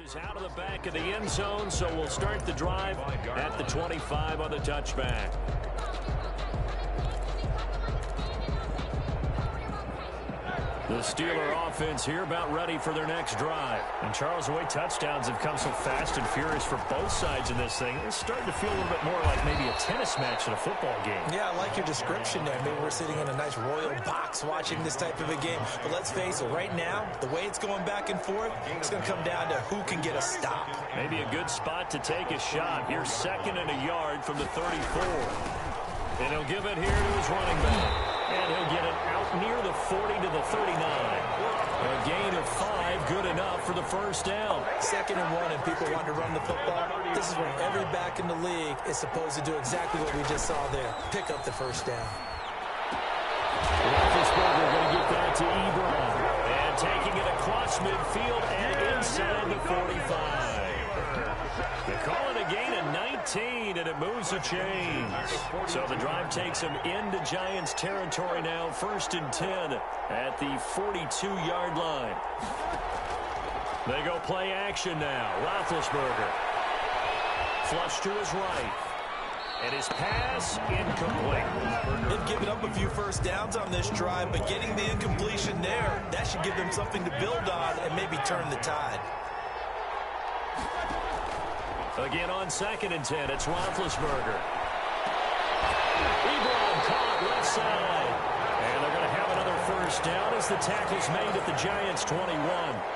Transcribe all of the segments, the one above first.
Is out of the back of the end zone, so we'll start the drive at the 25 on the touchback. The Steeler offense here about ready for their next drive. And Charles, the way touchdowns have come so fast and furious for both sides in this thing, it's starting to feel a little bit more like maybe a tennis match in a football game. Yeah, I like your description there. Maybe we're sitting in a nice royal box watching this type of a game. But let's face it, right now, the way it's going back and forth, it's going to come down to who can get a stop. Maybe a good spot to take a shot. Here's 2nd and a yard from the 34. And he'll give it here to his running back. And he'll get it out near the 40 to the 39. A gain of 5, good enough for the first down. 2nd and 1, and people want to run the football. This is where every back in the league is supposed to do exactly what we just saw there. Pick up the first down. Roethlisberger going to get that to Ebron. And taking it across midfield and inside the 45. They call it a gain of 19, and it moves the chains. So the drive takes them into Giants territory now, 1st and 10 at the 42-yard line. They go play action now. Roethlisberger. Flush to his right. And his pass incomplete. They've given up a few first downs on this drive, but getting the incompletion there, that should give them something to build on and maybe turn the tide. Again on 2nd and 10, it's Roethlisberger. Ebron caught left side. And they're going to have another first down as the tackle's made at the Giants' 21.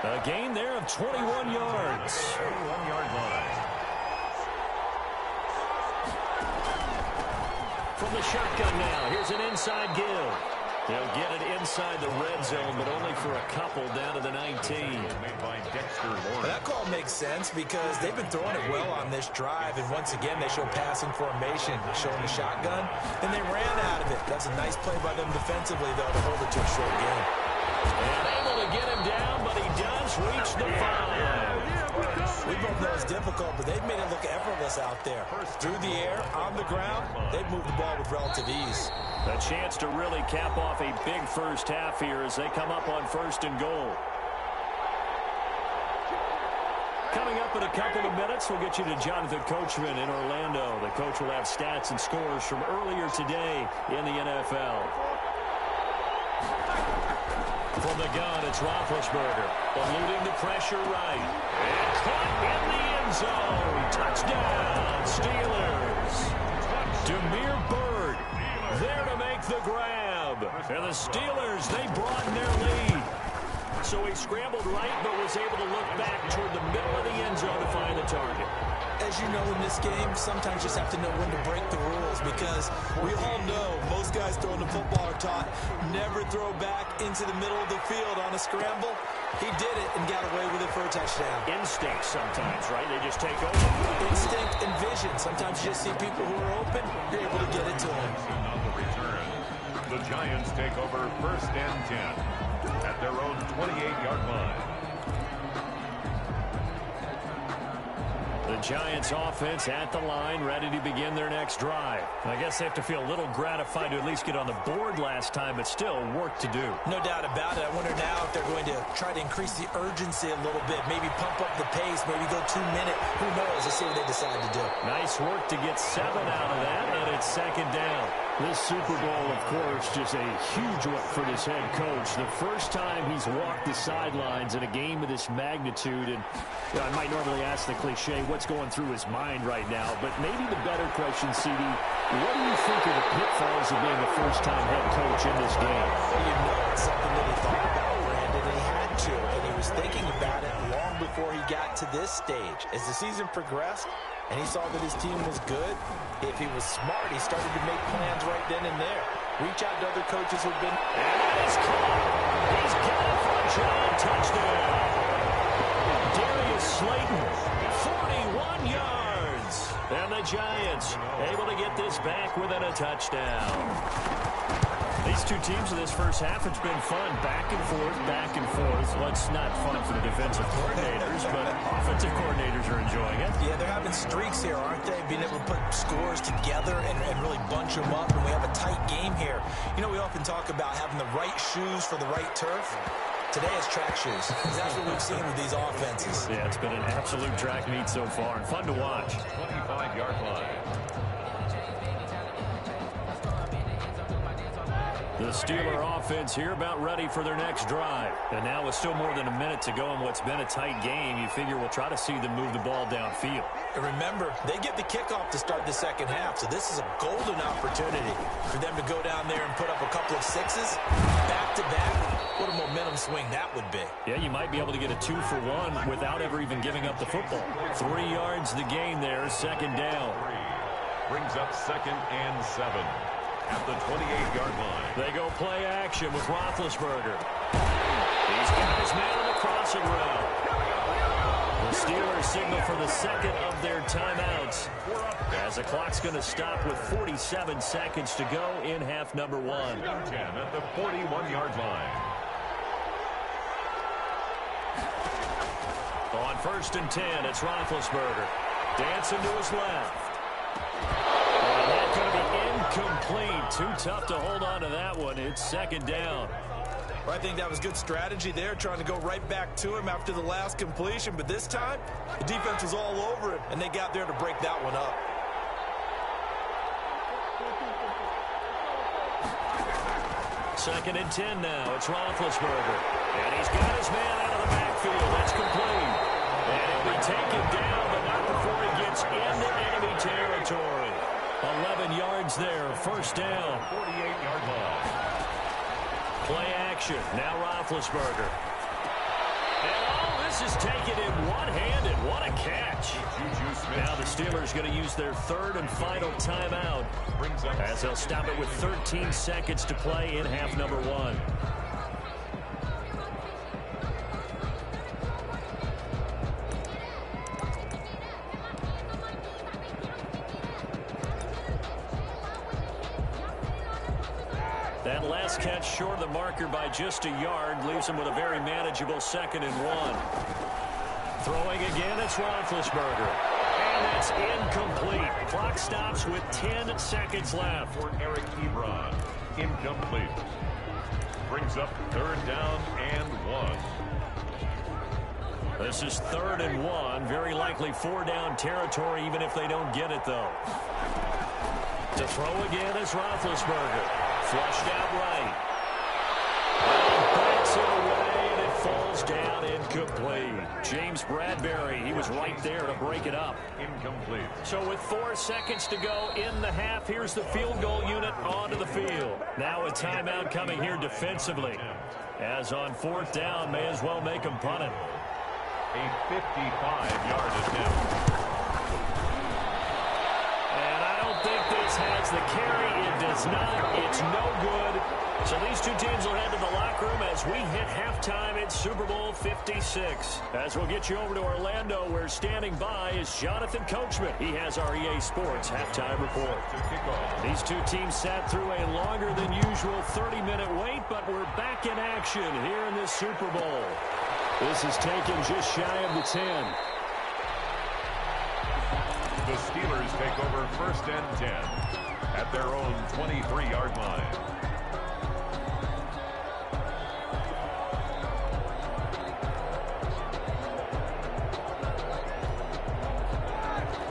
A gain there of 21 yards. 21-yard line. From the shotgun now, here's an inside give. They'll get it inside the red zone, but only for a couple down to the 19. That call makes sense because they've been throwing it well on this drive, and once again they show passing formation, showing the shotgun, and they ran out of it. That's a nice play by them defensively, though, to hold it to a short game. And able to get him down, but he does reach the 5. We both know it's difficult, but they've made it look effortless out there. Through the air, on the ground, they've moved the ball with relative ease. A chance to really cap off a big first half here as they come up on 1st and goal. Coming up in a couple of minutes, we'll get you to Jonathan Coachman in Orlando. The coach will have stats and scores from earlier today in the NFL. From the gun, it's Roethlisberger. Eluding the pressure right. And caught in the end zone. Touchdown, Steelers. Demir Bird there to make the grab. And the Steelers, they broaden their lead. So he scrambled right, but was able to look back toward the middle of the end zone to find the target. As you know, in this game, sometimes you just have to know when to break the rules because we all know most guys throwing the football are taught never throw back into the middle of the field on a scramble. He did it and got away with it for a touchdown. Instinct sometimes, right? They just take over. Instinct and vision. Sometimes you just see people who are open, you're able to get it to them. On the return, the Giants take over 1st and 10 at their own 28-yard line. The Giants offense at the line, ready to begin their next drive. I guess they have to feel a little gratified to at least get on the board last time, but still work to do. No doubt about it. I wonder now if they're going to try to increase the urgency a little bit, maybe pump up the pace, maybe go 2 minute. Who knows? Let's see what they decide to do. Nice work to get 7 out of that, and it's 2nd down. This Super Bowl, of course, just a huge one for this head coach. The first time he's walked the sidelines in a game of this magnitude, and I might normally ask the cliche, what's going through his mind right now, but maybe the better question, CD, what do you think of the pitfalls of being a first-time head coach in this game? You know it's something that he thought about, Brandon, and he had to, and he was thinking about it long before he got to this stage. As the season progressed, and he saw that his team was good, if he was smart, he started to make plans right then and there. Reach out to other coaches who've been... And that is caught. He's got it for a giant touchdown. Darius Slayton, 41 yards. And the Giants able to get this back within a touchdown. These two teams in this first half, it's been fun. Back and forth, back and forth. Well, it's not fun for the defensive coordinators, but offensive coordinators are enjoying it. Yeah, they're having streaks here, aren't they? Being able to put scores together and really bunch them up, and we have a tight game here. You know, we often talk about having the right shoes for the right turf. Today is track shoes. That's what we've seen with these offenses. Yeah, it's been an absolute track meet so far and fun to watch. 25-yard line. The Steeler offense here about ready for their next drive. And now with still more than a minute to go in what's been a tight game, you figure we'll try to see them move the ball downfield. And remember, they get the kickoff to start the second half, so this is a golden opportunity for them to go down there and put up a couple of sixes back-to-back. What a momentum swing that would be. Yeah, you might be able to get a 2-for-1 without ever even giving up the football. 3 yards the gain there, second down. Brings up 2nd and 7 at the 28-yard line. They go play action with Roethlisberger. He's got his man on the crossing route. The Steelers signal for the second of their timeouts as the clock's going to stop with 47 seconds to go in half number 1. 10 at the 41-yard line. On 1st and 10, it's Roethlisberger. Dancing to his left. And that's going to be incomplete. Too tough to hold on to that one. It's second down. Well, I think that was good strategy there, trying to go right back to him after the last completion. But this time, the defense was all over it, and they got there to break that one up. Second and 10 now. It's Roethlisberger. And he's got his man out of the backfield. That's complete. And he'll be taken down, but not before he gets into enemy territory. 11 yards there. First down. 48-yard line. Play action. Now Roethlisberger. And all this is taken in one-handed. What a catch. Now the Steelers going to use their third and final timeout as they'll stop it with 13 seconds to play in half number 1. That last catch short of the marker by just a yard leaves him with a very manageable 2nd and 1. Throwing again, it's Roethlisberger. And that's incomplete. Clock stops with 10 seconds left. For Eric Ebron. Incomplete. Brings up 3rd down and 1. This is 3rd and 1. Very likely 4-down territory, even if they don't get it, though. To throw again is Roethlisberger. Flushed out right. And backs it away, and it falls down incomplete. James Bradbury, he was right there to break it up. Incomplete. So with 4 seconds to go in the half, here's the field goal unit onto the field. Now a timeout coming here defensively. As on 4th down, may as well make them punt it. A 55-yard attempt. Think this has the carry. It does not. It's no good. So these two teams will head to the locker room as we hit halftime in Super Bowl 56. As we'll get you over to Orlando, where standing by is Jonathan Coachman. He has our EA Sports halftime report. These two teams sat through a longer than usual 30-minute wait, but we're back in action here in this Super Bowl. This is taken just shy of the 10. The Steelers take over 1st and 10 at their own 23-yard line.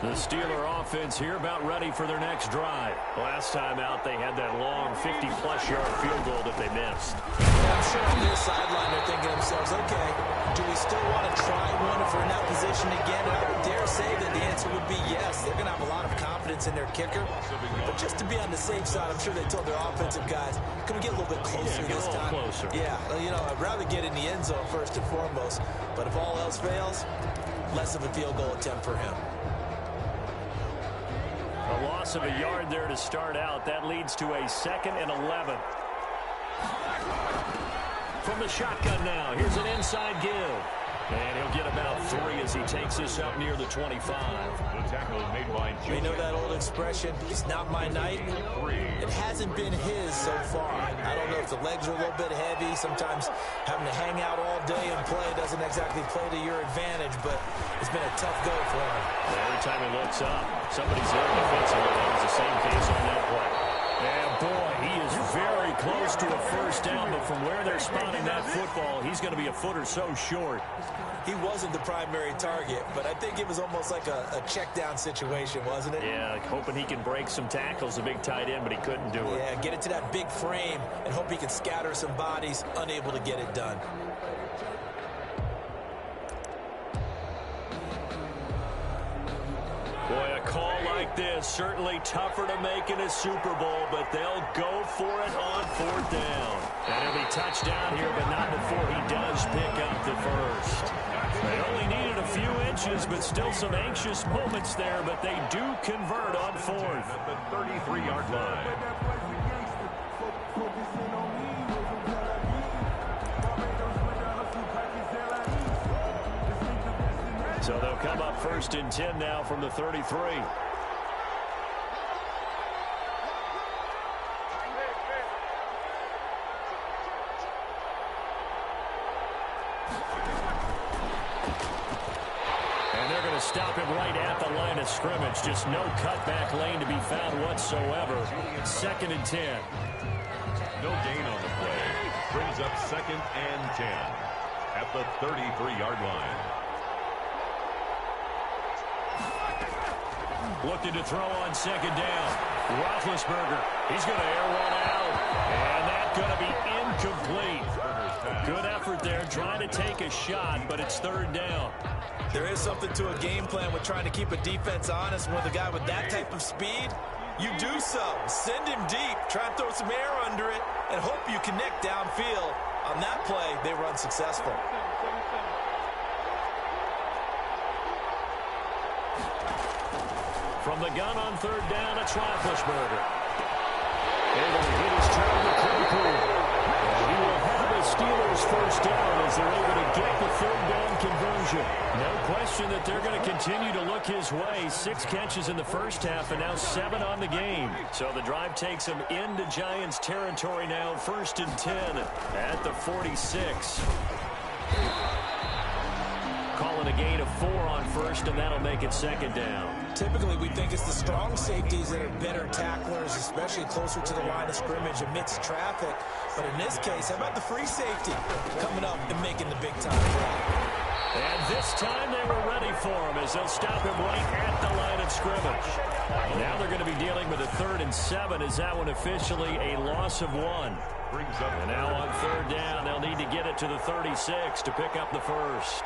The Steeler offense here about ready for their next drive. Last time out, they had that long 50-plus yard field goal that they missed. I'm sure on their sideline they're thinking to themselves, okay, do we still want to try one if we're in that position again? And I would dare say that the answer would be yes. They're going to have a lot of confidence in their kicker. But just to be on the safe side, I'm sure they told their offensive guys, can we get a little bit closer this time? Closer. Yeah, you know, I'd rather get in the end zone first and foremost. But if all else fails, less of a field goal attempt for him. A loss of a yard there to start out. That leads to a 2nd and 11. From the shotgun now, here's an inside give. And he'll get about 3 as he takes this up near the 25. The tackle made by Julian. You know that old expression, it's not my night? It hasn't been his so far. I don't know if the legs are a little bit heavy. Sometimes having to hang out all day and play doesn't exactly play to your advantage, but it's been a tough go for him. Every time he looks up, somebody's there defensively. That was the same case on that play. And boy, he is very close to a first down, but from where they're spotting that football, he's going to be a foot or so short. He wasn't the primary target, but I think it was almost like a check down situation, wasn't it? Yeah, like hoping he can break some tackles, a big tight end, but he couldn't do it. Yeah, get it to that big frame and hope he can scatter some bodies, unable to get it done. Boy, a call like this, certainly tougher to make in a Super Bowl, but they'll go for it on fourth down. And he'll be touchdown here, but not before he does pick up the first. They only needed a few inches, but still some anxious moments there, but they do convert on fourth. At the 33-yard line. So they'll come up first and 10 now from the 33. And they're going to stop him right at the line of scrimmage. Just no cutback lane to be found whatsoever. Second and 10. No gain on the play. Brings up second and 10 at the 33-yard line. Looking to throw on second down. Roethlisberger. He's going to air one out. And that's going to be incomplete. Good effort there trying to take a shot, but it's third down. There is something to a game plan with trying to keep a defense honest. With a guy with that type of speed, you do so. Send him deep. Try and throw some air under it and hope you connect downfield. On that play, they were unsuccessful. From the gun on third down, it's Roethlisberger. Able to hit his turn to Claypool. And he will have a Steelers first down as they're able to get the third down conversion. No question that they're going to continue to look his way. 6 catches in the first half and now 7 on the game. So the drive takes him into Giants territory now. First and 10 at the 46. Calling a gain of 4 on first, and that'll make it second down. Typically, we think it's the strong safeties that are better tacklers, especially closer to the line of scrimmage amidst traffic. But in this case, how about the free safety coming up and making the big-time play? And this time they were ready for him as they'll stop him right at the line of scrimmage. Now they're going to be dealing with a 3rd and 7. Is that one officially a loss of 1? And now on third down, they'll need to get it to the 36 to pick up the first.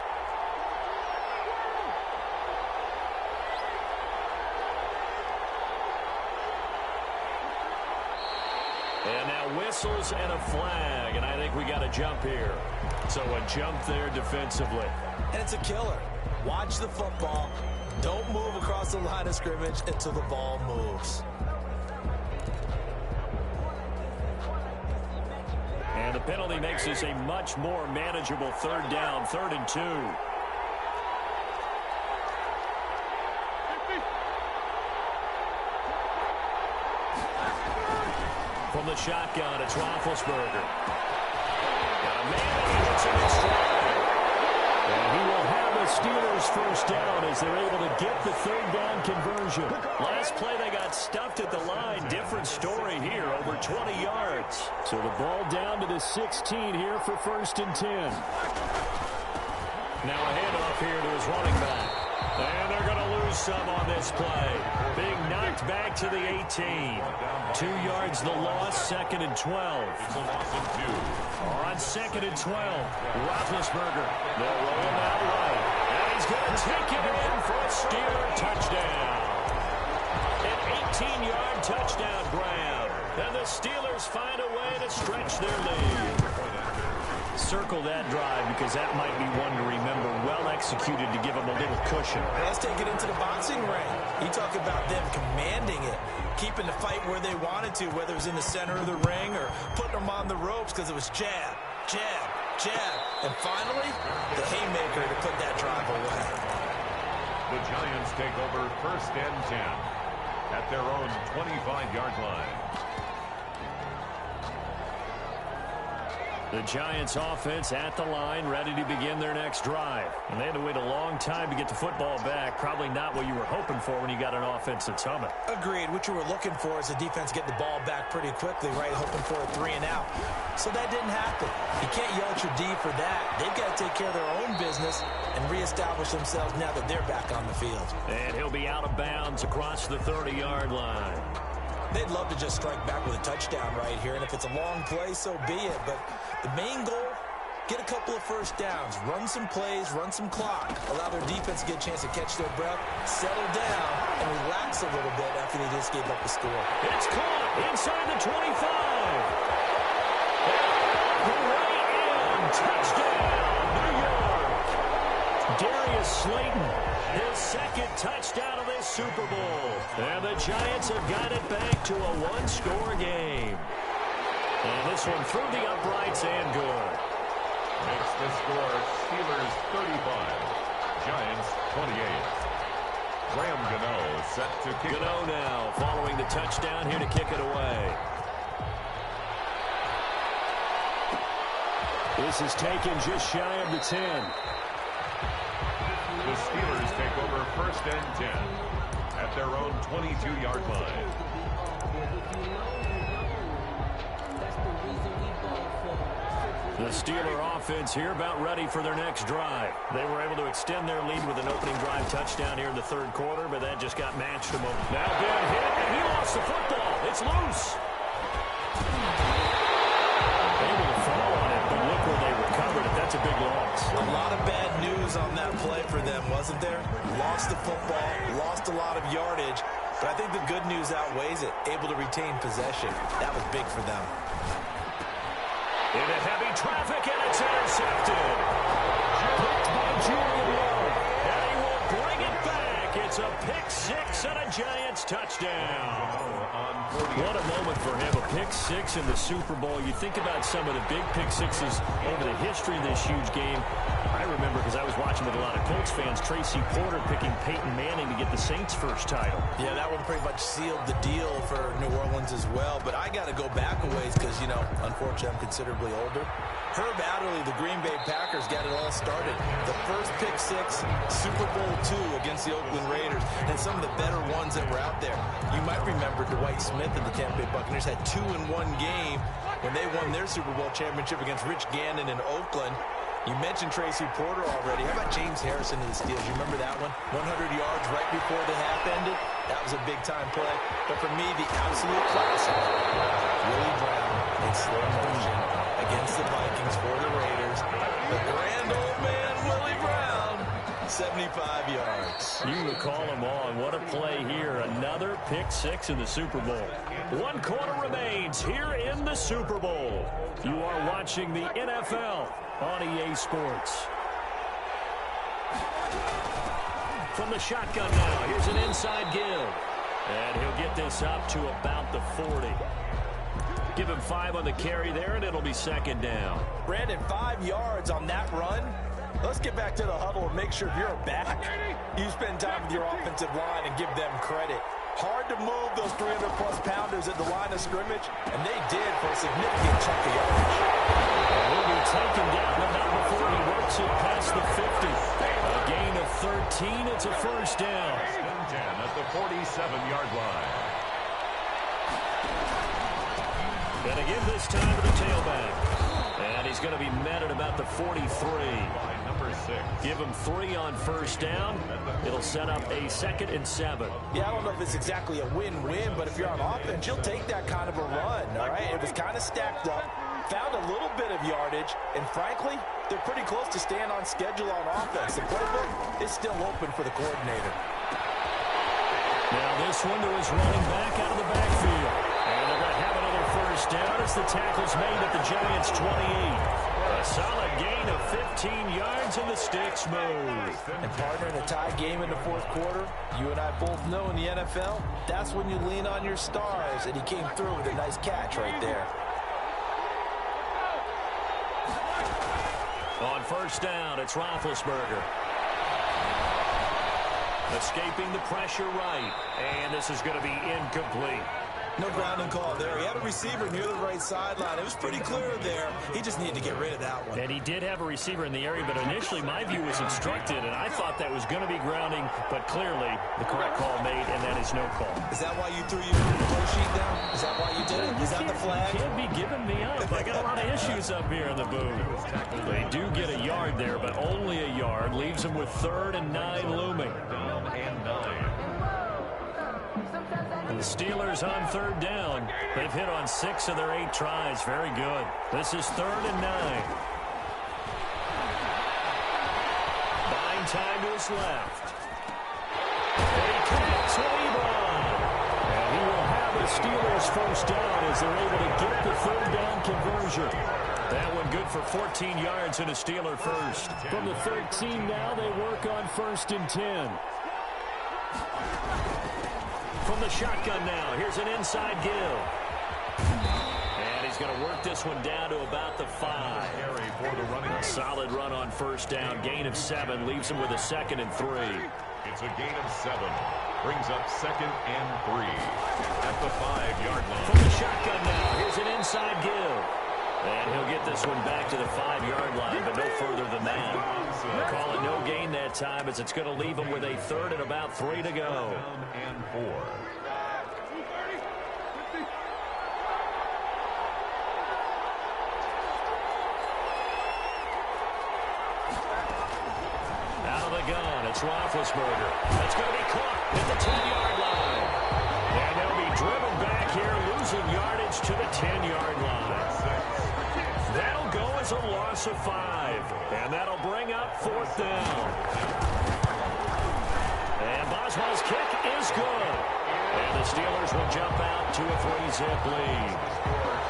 And now whistles and a flag, and I think we got a jump here. So a jump there defensively. And it's a killer. Watch the football. Don't move across the line of scrimmage until the ball moves. And the penalty makes this a much more manageable third down, 3rd and 2. From the shotgun, it's Roethlisberger. Got a man, and he hits him in stride. And he will have a Steelers first down as they're able to get the third down conversion. Last play, they got stuffed at the line. Different story here, over 20 yards. So the ball down to the 16 here for first and 10. Now a handoff here to his running back. And they're going to lose some on this play. Being knocked back to the 18. 2 yards the loss, 2nd and 12. It's a loss of 2. On 2nd and 12, Roethlisberger. They'll roll him out right. And he's going to take it in for a Steeler touchdown. An 18-yard touchdown grab. And the Steelers find a way to stretch their lead. Circle that drive because that might be one to remember. Well executed to give them a little cushion. Let's take it into the boxing ring. You talk about them commanding it, keeping the fight where they wanted to, whether it was in the center of the ring or putting them on the ropes because it was jab, jab, jab. And finally, the haymaker to put that drive away. The Giants take over first and 10 at their own 25-yard line. The Giants offense at the line, ready to begin their next drive. And they had to wait a long time to get the football back. Probably not what you were hoping for when you got an offense that's humming. Agreed. What you were looking for is the defense get the ball back pretty quickly, right? Hoping for a 3 and out. So that didn't happen. You can't yell at your D for that. They've got to take care of their own business and reestablish themselves now that they're back on the field. And he'll be out of bounds across the 30-yard line. They'd love to just strike back with a touchdown right here, and if it's a long play, so be it. But the main goal, get a couple of first downs, run some plays, run some clock, allow their defense to get a chance to catch their breath, settle down, and relax a little bit after they just gave up the score. It's caught inside the 25. Way in. Touchdown, New York. Darius Slayton, his second touchdown of this Super Bowl. And the Giants have got it back to a one-score game. And this one through the uprights and good. Makes the score Steelers 35, Giants 28. Graham Gano set to kick. Gano now following the touchdown here to kick it away. This is taken just shy of the 10. The Steelers take over first and 10 at their own 22-yard line. The Steeler offense here about ready for their next drive. They were able to extend their lead with an opening drive touchdown here in the third quarter, but that just got matched to them. Now big hit, and he lost the football. It's loose. Able to fall on it, but look where they recovered it. That's a big loss. A lot of bad news on that play for them, wasn't there? Lost the football, lost a lot of yardage, but I think the good news outweighs it. Able to retain possession. That was big for them. Into heavy traffic, and it's intercepted. Picked by Julian Ward, and he will bring it back. It's a pick six and a Giants touchdown. What a moment for him, a pick six in the Super Bowl. You think about some of the big pick sixes over the history of this huge game. I remember, because I was watching with a lot of Colts fans, Tracy Porter picking Peyton Manning to get the Saints' first title. Yeah, that one pretty much sealed the deal for New Orleans as well. But I got to go back a ways because, you know, unfortunately I'm considerably older. Herb Adderley, the Green Bay Packers, got it all started. The first pick six, Super Bowl II against the Oakland Raiders, and some of the better ones that were out there. You might remember Dwight Smith and the Tampa Bay Buccaneers had 2-in-1 game when they won their Super Bowl championship against Rich Gannon in Oakland. You mentioned Tracy Porter already. How about James Harrison to the Steelers? You remember that one? 100 yards right before the half ended. That was a big-time play. But for me, the absolute classic, Willie Brown in slow motion against the Vikings for the Raiders. The grand old man, Willie Brown, 75 yards. You recall them all, and what a play here. Another pick six in the Super Bowl. 1 quarter remains here in the Super Bowl. You are watching the NFL on EA Sports. From the shotgun now, here's an inside give. And he'll get this up to about the 40. Give him 5 on the carry there, and it'll be second down. Brandon, 5 yards on that run. Let's get back to the huddle and make sure if you're a back, you spend time with your offensive line and give them credit. Hard to move those 300-plus pounders at the line of scrimmage, and they did for a significant chunk of yardage. Will be taken down, but not before he works it past the 50. A gain of 13. It's a first down. First and 10 at the 47-yard line. And again this time to the tailback. And he's going to be met at about the 43. By number 6. Give him 3 on first down. It'll set up a 2nd and 7. Yeah, I don't know if it's exactly a win-win, but if you're on offense, you'll take that kind of a run, all right? It was kind of stacked up, found a little bit of yardage, and frankly, they're pretty close to staying on schedule on offense. The playbook is still open for the coordinator. Now this one to his running back out of the backfield. And they're going to have another first down as the tackle's made at the Giants' 28. A solid gain of 15 yards and the sticks move. And partner, in a tie game in the fourth quarter, you and I both know in the NFL, that's when you lean on your stars, and he came through with a nice catch right there. On first down, it's Roethlisberger. Escaping the pressure right. And this is going to be incomplete. No grounding call there. He had a receiver near the right sideline. It was pretty clear there. He just needed to get rid of that one. And he did have a receiver in the area, but initially my view was obstructed, and I thought that was going to be grounding, but clearly the correct call made, and that is no call. Is that why you threw your play sheet down? Is that why you did it? Is that the flag? You can't be giving me up. I got a lot of issues up here in the booth. They do get a yard there, but only a yard. Leaves them with 3rd and 9 looming. Down and 9. The Steelers on 3rd down. They've hit on 6 of their 8 tries. Very good. This is 3rd and 9. Buying time to his left. And he connects with Ebron. And he will have the Steelers first down as they're able to get the 3rd down conversion. That one good for 14 yards and a Steeler first. From the 13 now, they work on 1st and 10. From the shotgun now, here's an inside give. And he's going to work this one down to about the 5. A solid run on 1st down. Gain of 7 leaves him with a 2nd and 3. It's a gain of 7. Brings up 2nd and 3 at the 5-yard line. From the shotgun now, here's an inside give. And he'll get this one back to the 5-yard line, but no further than that. They'll call it no gain that time as it's going to leave him with a 3rd and about 3 to go. And 4. Out of the gun, it's Roethlisberger. That's going to be caught at the 10-yard line. And they'll be driven back here, losing yardage to the 10-yard line. That'll go as a loss of 5. And that'll bring up 4th down. And Boswell's kick is good. And the Steelers will jump out to a 3-zip lead.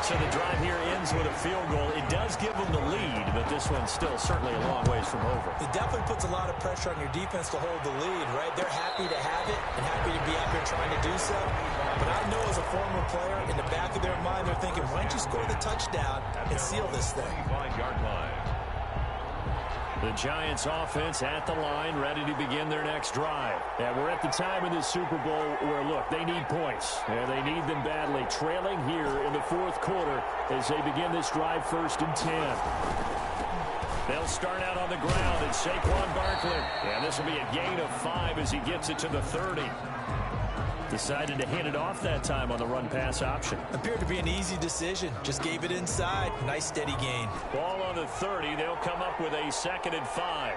So the drive here ends with a field goal. It does give them the lead, but this one's still certainly a long ways from over. It definitely puts a lot of pressure on your defense to hold the lead, right? They're happy to have it and happy to be out there trying to do so. But I know as a former player, in the back of their mind, they're thinking, why don't you score the touchdown and seal this thing? 5-yard line. The Giants offense at the line, ready to begin their next drive. And we're at the time in this Super Bowl where, look, they need points. And they need them badly. Trailing here in the 4th quarter as they begin this drive 1st and 10. They'll start out on the ground at Saquon Barkley. And this will be a gain of 5 as he gets it to the 30. Decided to hand it off that time on the run-pass option. Appeared to be an easy decision. Just gave it inside. Nice steady gain. Ball on the 30. They'll come up with a 2nd and 5.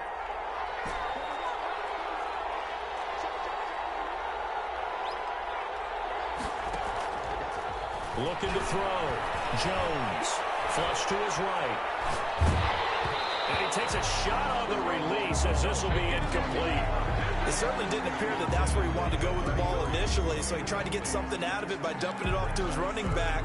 Looking to throw. Jones. Flush to his right. And he takes a shot on the release as this will be incomplete. It certainly didn't appear that that's where he wanted to go with the ball initially, so he tried to get something out of it by dumping it off to his running back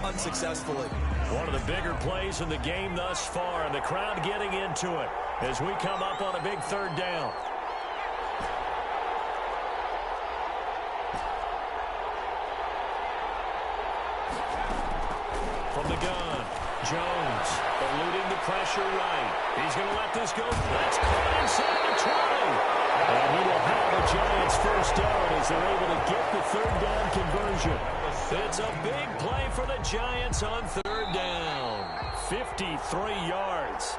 unsuccessfully. One of the bigger plays in the game thus far, and the crowd getting into it as we come up on a big 3rd down. From the gun, Jones eluding the pressure right. He's going to let this go. That's caught inside the 20. And he will have the Giants first down as they're able to get the 3rd down conversion. It's a big play for the Giants on 3rd down. 53 yards.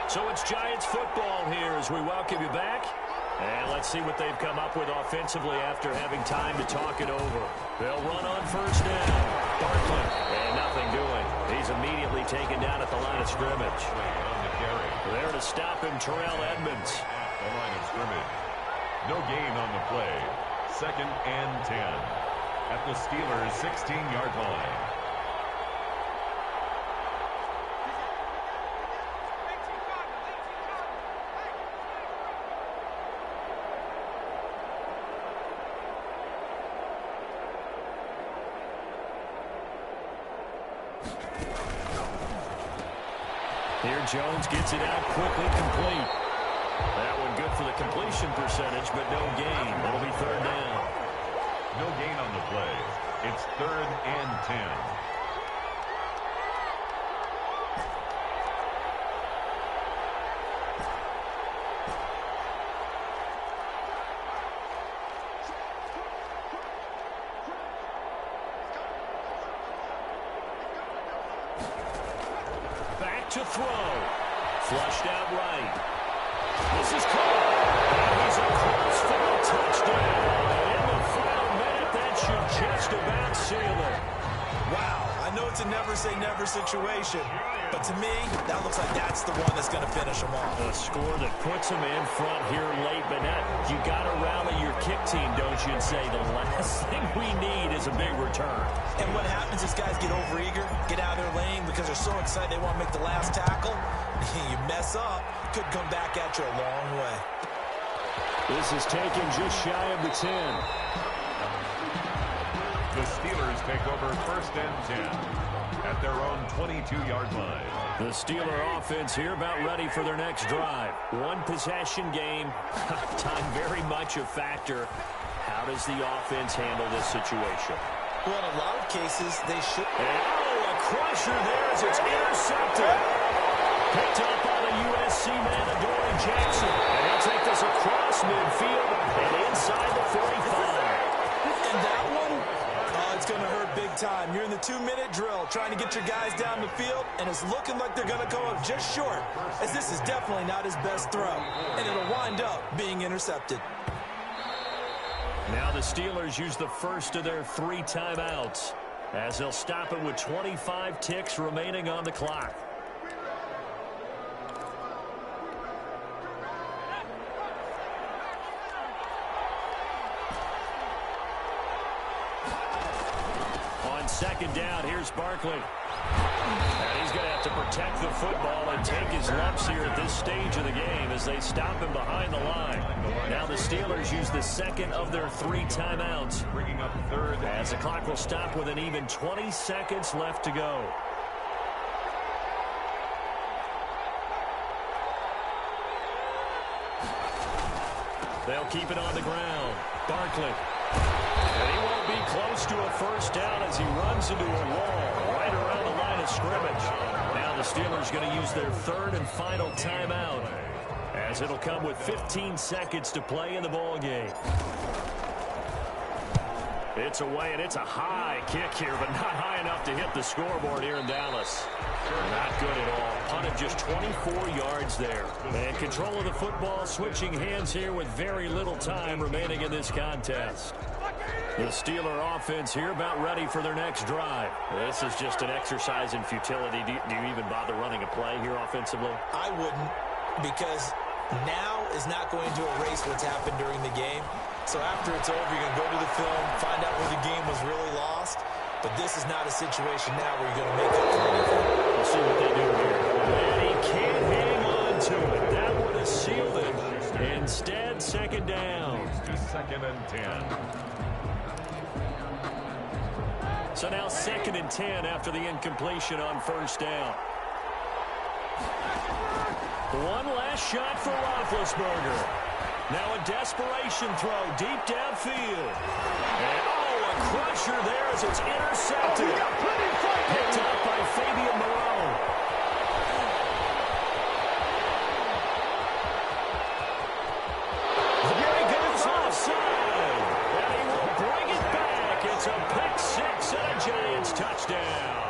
So it's Giants football here as we welcome you back. And let's see what they've come up with offensively after having time to talk it over. They'll run on 1st down. Barkley, and nothing doing. He's immediately taken down at the line of scrimmage. There to stop him, Terrell Edmonds. At the line of scrimmage. No gain on the play. 2nd and 10 at the Steelers' 16-yard line. Here Jones gets it out quickly, complete. That one good for the completion percentage, but no gain. It'll be 3rd down. No gain on the play. It's 3rd and 10. to throw. Flushed out right. This is caught. And he's across for a touchdown. And in the final minute, that should just about seal it. Wow, I know it's a never-say-never situation, but to me, that looks like that's the one that's going to finish them off. A score that puts them in front here late, but you got to rally your kick team, don't you, and say the last thing we need is a big return. And what happens is guys get overeager, get out of their lane because they're so excited they want to make the last tackle. You mess up, could come back at you a long way. This is taken just shy of the 10. The Steelers take over 1st and 10 at their own 22-yard line. The Steeler offense here about ready for their next drive. One possession game. Time very much a factor. How does the offense handle this situation? Well, in a lot of cases, they should. Oh, a crusher there as it's intercepted. Picked up by the USC man, Adoree Jackson. And he'll take this across midfield and inside the 45. And that one, it's going to hurt big time. You're in the 2-minute drill trying to get your guys down the field, and it's looking like they're going to come up just short, as this is definitely not his best throw. And it'll wind up being intercepted. Now the Steelers use the first of their 3 timeouts, as they'll stop it with 25 ticks remaining on the clock. On second down, here's Barkley. And he's going to have to protect the football and take his lumps here at this stage of the game as they stop him behind the line. Now the Steelers use the second of their 3 timeouts, Bringing up 3rd. as the clock will stop with an even 20 seconds left to go. They'll keep it on the ground. Barkley. And he won't be close to a first down as he runs into a wall right around the line of scrimmage. Now the Steelers going to use their 3rd and final timeout, as it'll come with 15 seconds to play in the ball game. It's away, and it's a high kick here, but not high enough to hit the scoreboard here in Dallas. Not good at all. Punted just 24 yards there. And control of the football switching hands here with very little time remaining in this contest. The Steeler offense here about ready for their next drive. This is just an exercise in futility. Do you even bother running a play here offensively? I wouldn't, because now is not going to erase what's happened during the game. So after it's over, you're going to go to the film, find out where the game was really lost. But this is not a situation now where you're going to make up for anything. We'll see what they do here. And he can't hang on to it. That would have sealed it. Instead, second down. To 2nd and 10. So now 2nd and 10 after the incompletion on first down. One last shot for Roethlisberger. Now a desperation throw deep downfield. And a crusher there as it's intercepted. Picked up by Fabian Moreau. Here he goes offside. And he will bring it back. It's a pick 6 and a Giants touchdown.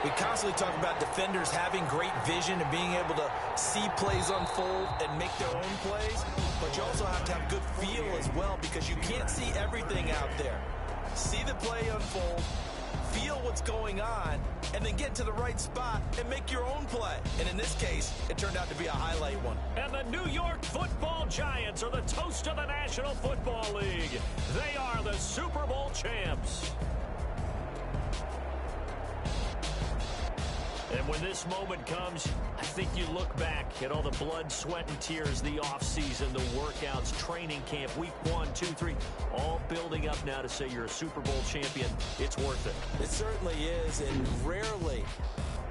We constantly talk about defenders having great vision and being able to see plays unfold and make their own plays, but you also have to have good feel as well, because you can't see everything out there. See the play unfold, feel what's going on, and then get to the right spot and make your own play. And in this case, it turned out to be a highlight one. And the New York Football Giants are the toast of the National Football League. They are the Super Bowl champs. And when this moment comes, I think you look back at all the blood, sweat, and tears, the offseason, the workouts, training camp, week 1, 2, 3, all building up now to say you're a Super Bowl champion. It's worth it. It certainly is, and rarely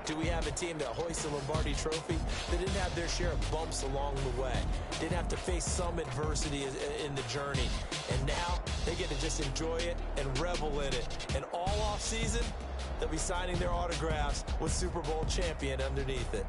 do we have a team that hoists the Lombardi Trophy that didn't have their share of bumps along the way, didn't have to face some adversity in the journey. And now they get to just enjoy it and revel in it. And all offseason, they'll be signing their autographs with Super Bowl champion underneath it.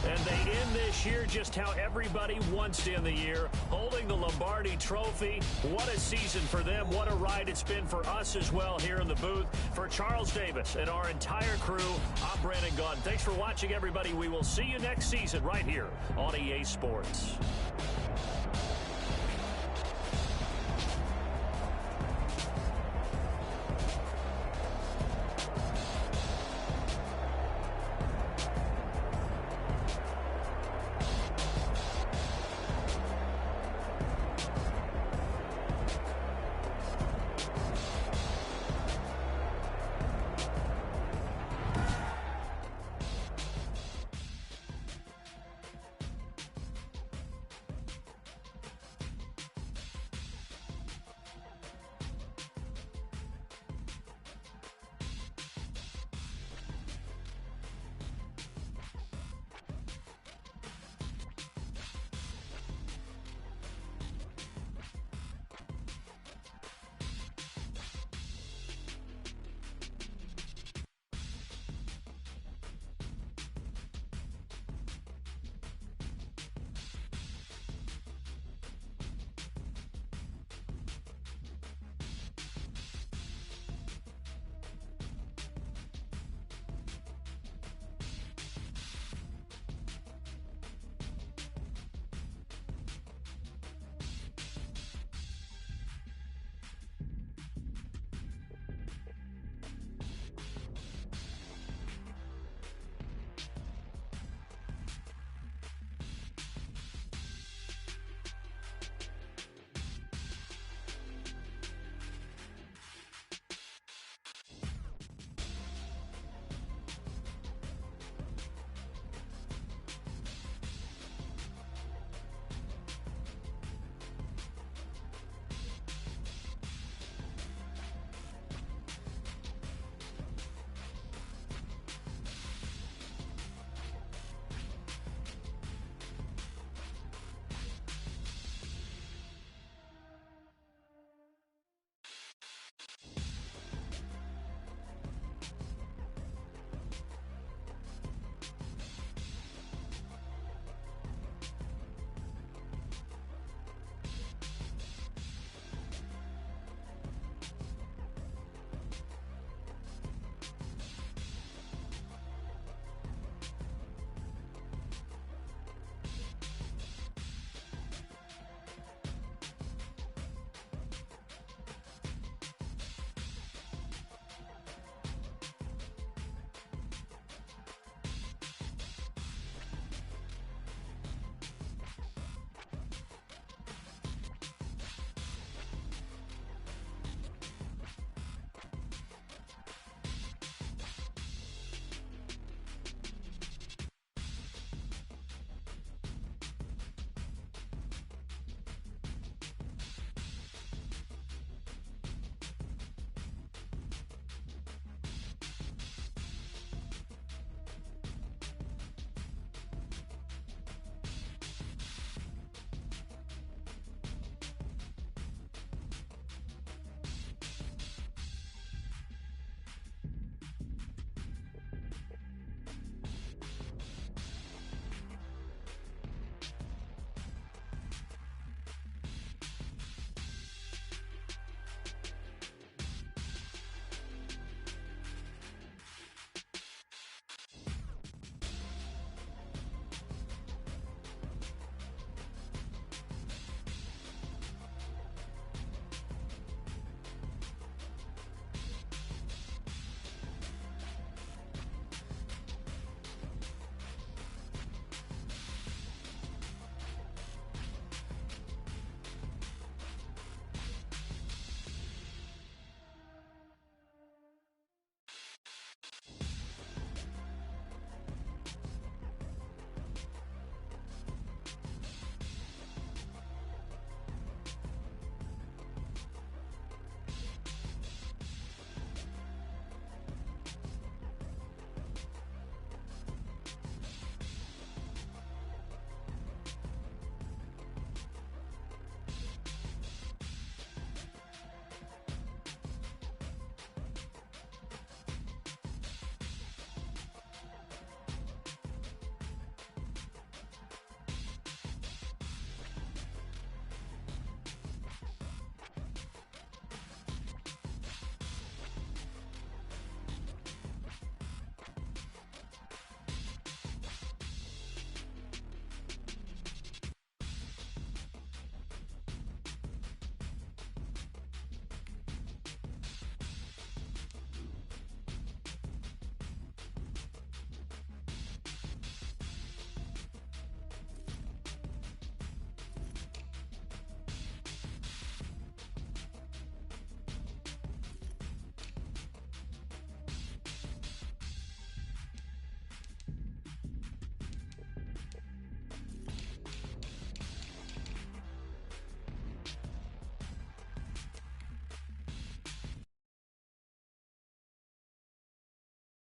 And they end this year just how everybody wants to end the year, holding the Lombardi Trophy. What a season for them. What a ride it's been for us as well here in the booth. For Charles Davis and our entire crew, I'm Brandon Gaudin. Thanks for watching, everybody. We will see you next season right here on EA Sports.